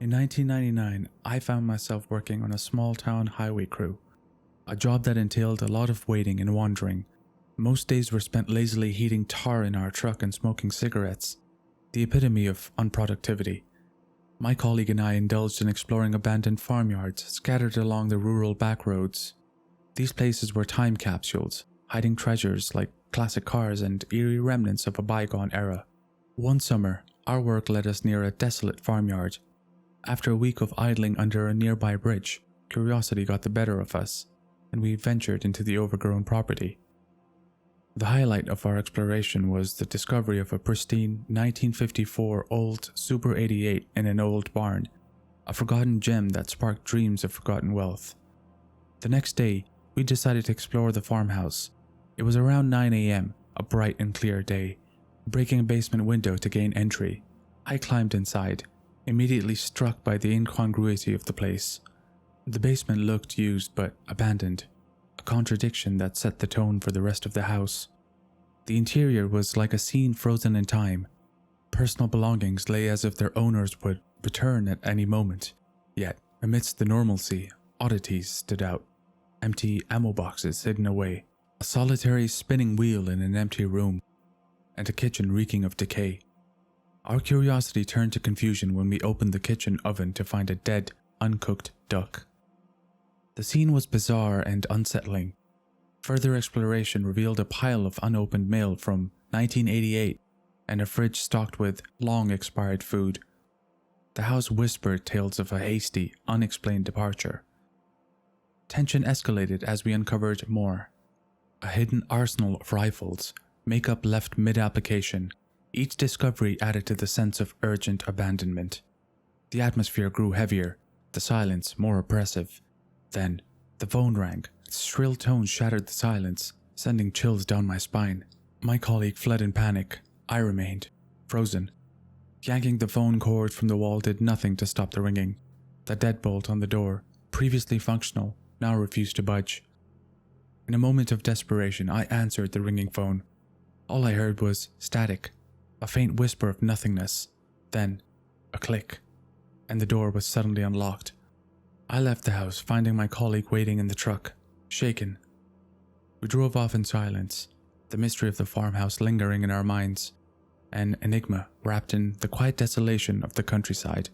In 1999, I found myself working on a small-town highway crew, a job that entailed a lot of waiting and wandering. Most days were spent lazily heating tar in our truck and smoking cigarettes, the epitome of unproductivity. My colleague and I indulged in exploring abandoned farmyards scattered along the rural backroads. These places were time capsules, hiding treasures like classic cars and eerie remnants of a bygone era. One summer, our work led us near a desolate farmyard. After a week of idling under a nearby bridge, curiosity got the better of us, and we ventured into the overgrown property. The highlight of our exploration was the discovery of a pristine 1954 old Super 88 in an old barn, a forgotten gem that sparked dreams of forgotten wealth. The next day, we decided to explore the farmhouse. It was around 9 a.m., a bright and clear day. Breaking a basement window to gain entry, I climbed inside, immediately struck by the incongruity of the place. The basement looked used but abandoned, a contradiction that set the tone for the rest of the house. The interior was like a scene frozen in time. Personal belongings lay as if their owners would return at any moment. Yet, amidst the normalcy, oddities stood out. Empty ammo boxes hidden away, a solitary spinning wheel in an empty room, and a kitchen reeking of decay. Our curiosity turned to confusion when we opened the kitchen oven to find a dead, uncooked duck. The scene was bizarre and unsettling. Further exploration revealed a pile of unopened mail from 1988 and a fridge stocked with long-expired food. The house whispered tales of a hasty, unexplained departure. Tension escalated as we uncovered more. A hidden arsenal of rifles, makeup left mid-application. Each discovery added to the sense of urgent abandonment. The atmosphere grew heavier, the silence more oppressive. Then, the phone rang. Its shrill tones shattered the silence, sending chills down my spine. My colleague fled in panic. I remained, frozen. Yanking the phone cord from the wall did nothing to stop the ringing. The deadbolt on the door, previously functional, now refused to budge. In a moment of desperation, I answered the ringing phone. All I heard was static, a faint whisper of nothingness, then a click, and the door was suddenly unlocked. I left the house, finding my colleague waiting in the truck, shaken. We drove off in silence, the mystery of the farmhouse lingering in our minds, an enigma wrapped in the quiet desolation of the countryside.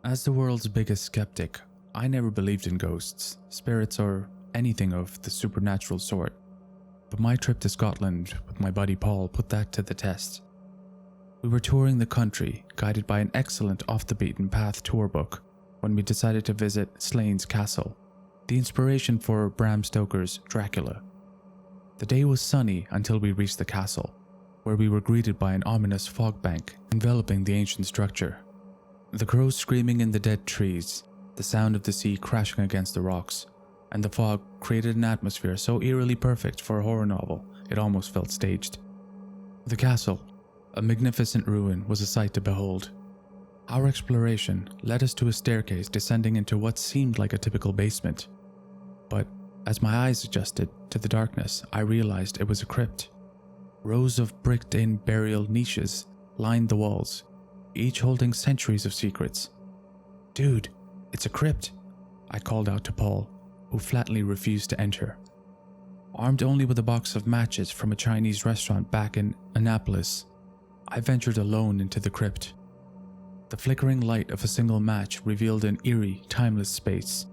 As the world's biggest skeptic, I never believed in ghosts, spirits, or anything of the supernatural sort. But my trip to Scotland with my buddy Paul put that to the test. We were touring the country, guided by an excellent off-the-beaten-path tour book, when we decided to visit Slane's Castle, the inspiration for Bram Stoker's Dracula. The day was sunny until we reached the castle, where we were greeted by an ominous fog bank enveloping the ancient structure. The crows screaming in the dead trees, the sound of the sea crashing against the rocks, and the fog created an atmosphere so eerily perfect for a horror novel it almost felt staged. The castle, a magnificent ruin, was a sight to behold. Our exploration led us to a staircase descending into what seemed like a typical basement. But as my eyes adjusted to the darkness, I realized it was a crypt. Rows of bricked-in burial niches lined the walls, each holding centuries of secrets. "Dude, it's a crypt," I called out to Paul, who flatly refused to enter. Armed only with a box of matches from a Chinese restaurant back in Annapolis, I ventured alone into the crypt. The flickering light of a single match revealed an eerie, timeless space.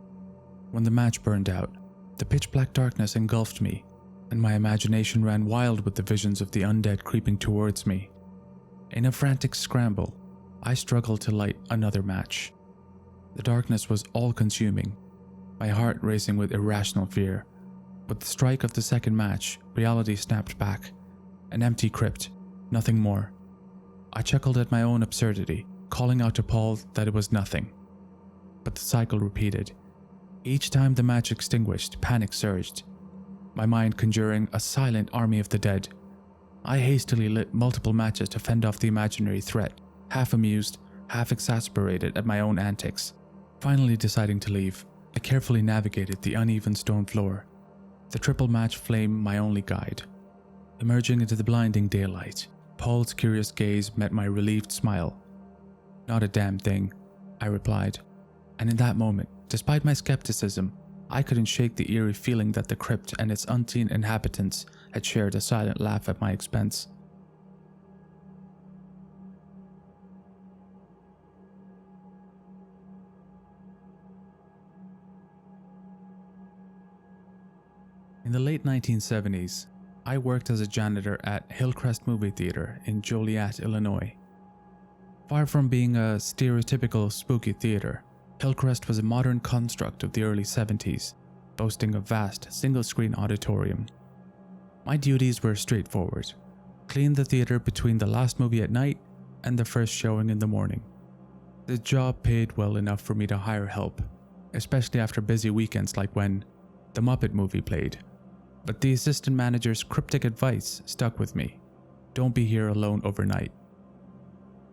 When the match burned out, the pitch-black darkness engulfed me, and my imagination ran wild with the visions of the undead creeping towards me. In a frantic scramble, I struggled to light another match. The darkness was all-consuming, my heart racing with irrational fear. With the strike of the second match, reality snapped back. An empty crypt, nothing more. I chuckled at my own absurdity, calling out to Paul that it was nothing. But the cycle repeated. Each time the match extinguished, panic surged, my mind conjuring a silent army of the dead. I hastily lit multiple matches to fend off the imaginary threat, half amused, half exasperated at my own antics. Finally deciding to leave, I carefully navigated the uneven stone floor. the triple match flame my only guide. Emerging into the blinding daylight, Paul's curious gaze met my relieved smile. "Not a damn thing," I replied. And in that moment, despite my skepticism, I couldn't shake the eerie feeling that the crypt and its unseen inhabitants had shared a silent laugh at my expense. In the late 1970s, I worked as a janitor at Hillcrest Movie Theater in Joliet, Illinois. Far from being a stereotypical spooky theater, Hillcrest was a modern construct of the early 70s, boasting a vast single-screen auditorium. My duties were straightforward: clean the theater between the last movie at night and the first showing in the morning. The job paid well enough for me to hire help, especially after busy weekends like when the Muppet movie played. But the assistant manager's cryptic advice stuck with me: don't be here alone overnight.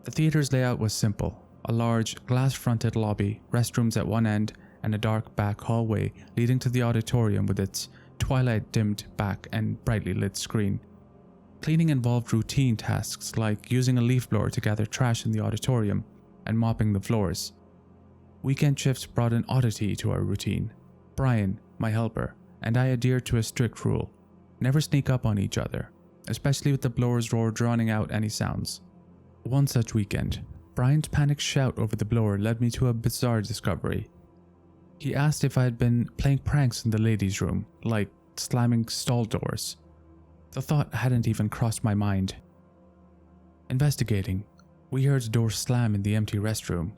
The theater's layout was simple: a large glass-fronted lobby, restrooms at one end, and a dark back hallway leading to the auditorium with its twilight-dimmed back and brightly lit screen. Cleaning involved routine tasks like using a leaf blower to gather trash in the auditorium and mopping the floors. Weekend shifts brought an oddity to our routine. Brian, my helper, and I adhered to a strict rule: never sneak up on each other, especially with the blower's roar drowning out any sounds. One such weekend, Brian's panicked shout over the blower led me to a bizarre discovery. He asked if I had been playing pranks in the ladies' room, like slamming stall doors. The thought hadn't even crossed my mind. Investigating, we heard a door slam in the empty restroom.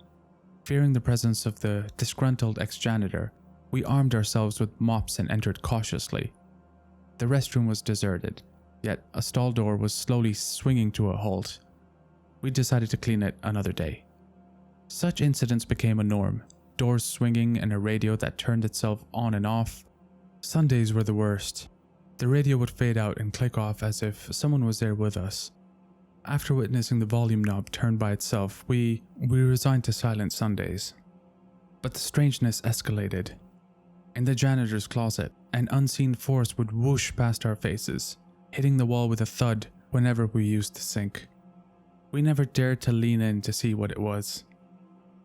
Fearing the presence of the disgruntled ex-janitor, we armed ourselves with mops and entered cautiously. The restroom was deserted, yet a stall door was slowly swinging to a halt. We decided to clean it another day. Such incidents became a norm: doors swinging and a radio that turned itself on and off. Sundays were the worst. The radio would fade out and click off as if someone was there with us. After witnessing the volume knob turn by itself, we resigned to silent Sundays. But the strangeness escalated. In the janitor's closet, an unseen force would whoosh past our faces, hitting the wall with a thud whenever we used the sink. We never dared to lean in to see what it was.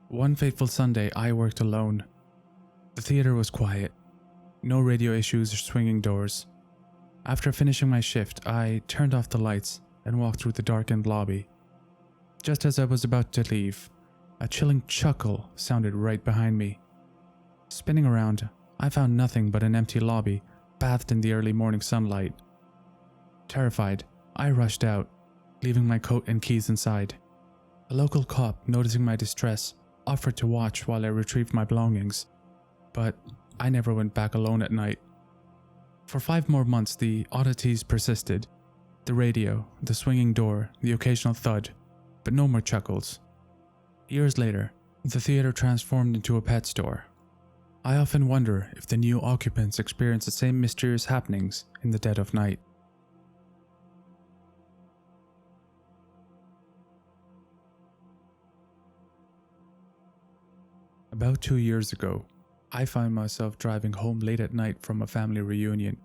One fateful Sunday, I worked alone. The theater was quiet. No radio issues or swinging doors. After finishing my shift, I turned off the lights and walked through the darkened lobby. Just as I was about to leave, a chilling chuckle sounded right behind me. Spinning around, I found nothing but an empty lobby, bathed in the early morning sunlight. Terrified, I rushed out, leaving my coat and keys inside. A local cop, noticing my distress, offered to watch while I retrieved my belongings, but I never went back alone at night. For 5 more months, the oddities persisted. The radio, the swinging door, the occasional thud, but no more chuckles. Years later, the theater transformed into a pet store. I often wonder if the new occupants experience the same mysterious happenings in the dead of night. About 2 years ago, I found myself driving home late at night from a family reunion.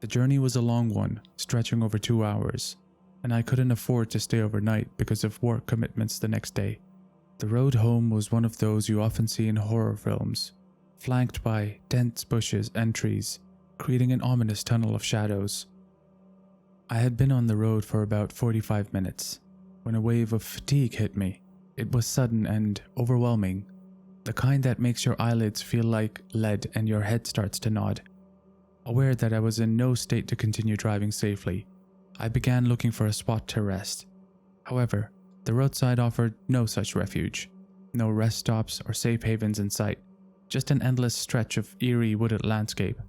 The journey was a long one, stretching over 2 hours, and I couldn't afford to stay overnight because of work commitments the next day. The road home was one of those you often see in horror films, flanked by dense bushes and trees, creating an ominous tunnel of shadows. I had been on the road for about 45 minutes when a wave of fatigue hit me. It was sudden and overwhelming, the kind that makes your eyelids feel like lead and your head starts to nod. Aware that I was in no state to continue driving safely, I began looking for a spot to rest. However, the roadside offered no such refuge. No rest stops or safe havens in sight, just an endless stretch of eerie wooded landscape.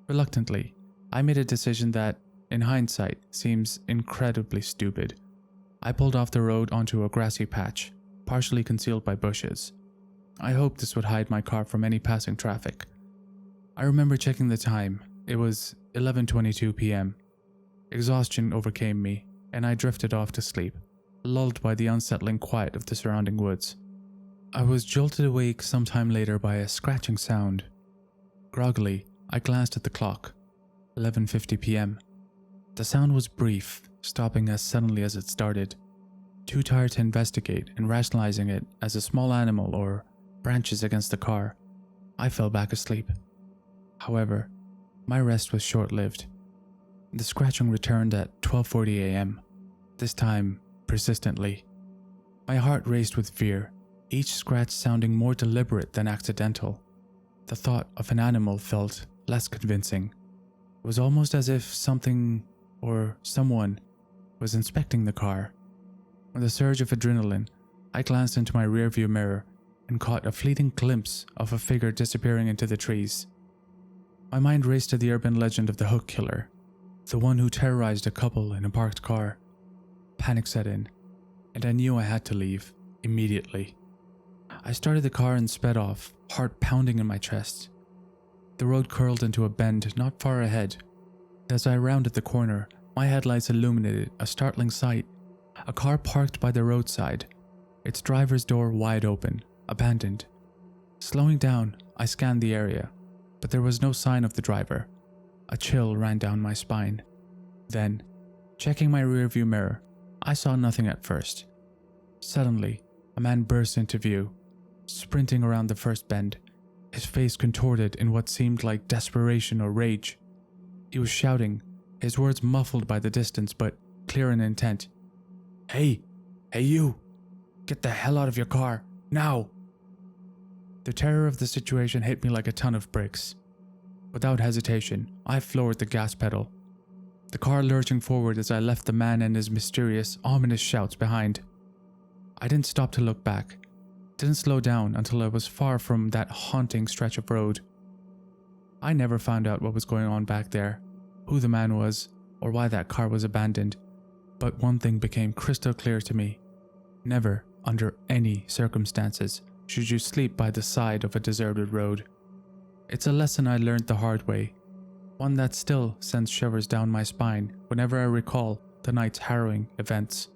Reluctantly, I made a decision that, in hindsight, seems incredibly stupid. I pulled off the road onto a grassy patch, partially concealed by bushes. I hoped this would hide my car from any passing traffic. I remember checking the time. It was 11:22 p.m. Exhaustion overcame me, and I drifted off to sleep, lulled by the unsettling quiet of the surrounding woods. I was jolted awake sometime later by a scratching sound. Groggily, I glanced at the clock. 11:50 p.m. The sound was brief, stopping as suddenly as it started. Too tired to investigate and rationalizing it as a small animal or branches against the car, I fell back asleep. However, my rest was short-lived. The scratching returned at 12:40 a.m., this time persistently. My heart raced with fear, each scratch sounding more deliberate than accidental. The thought of an animal felt less convincing. It was almost as if something or someone was inspecting the car. With a surge of adrenaline, I glanced into my rearview mirror and caught a fleeting glimpse of a figure disappearing into the trees. My mind raced to the urban legend of the hook killer, the one who terrorized a couple in a parked car. Panic set in, and I knew I had to leave immediately. I started the car and sped off, heart pounding in my chest. The road curled into a bend not far ahead. As I rounded the corner, my headlights illuminated a startling sight. A car parked by the roadside, its driver's door wide open, abandoned. Slowing down, I scanned the area, but there was no sign of the driver. A chill ran down my spine. Then, checking my rearview mirror, I saw nothing at first. Suddenly, a man burst into view, sprinting around the first bend, his face contorted in what seemed like desperation or rage. He was shouting, his words muffled by the distance but clear in intent. Hey you! Get the hell out of your car, now! The terror of the situation hit me like a ton of bricks. Without hesitation, I floored the gas pedal, the car lurching forward as I left the man and his mysterious, ominous shouts behind. I didn't stop to look back, didn't slow down until I was far from that haunting stretch of road. I never found out what was going on back there, who the man was, or why that car was abandoned, but one thing became crystal clear to me. Never, under any circumstances, should you sleep by the side of a deserted road. It's a lesson I learned the hard way, one that still sends shivers down my spine whenever I recall the night's harrowing events.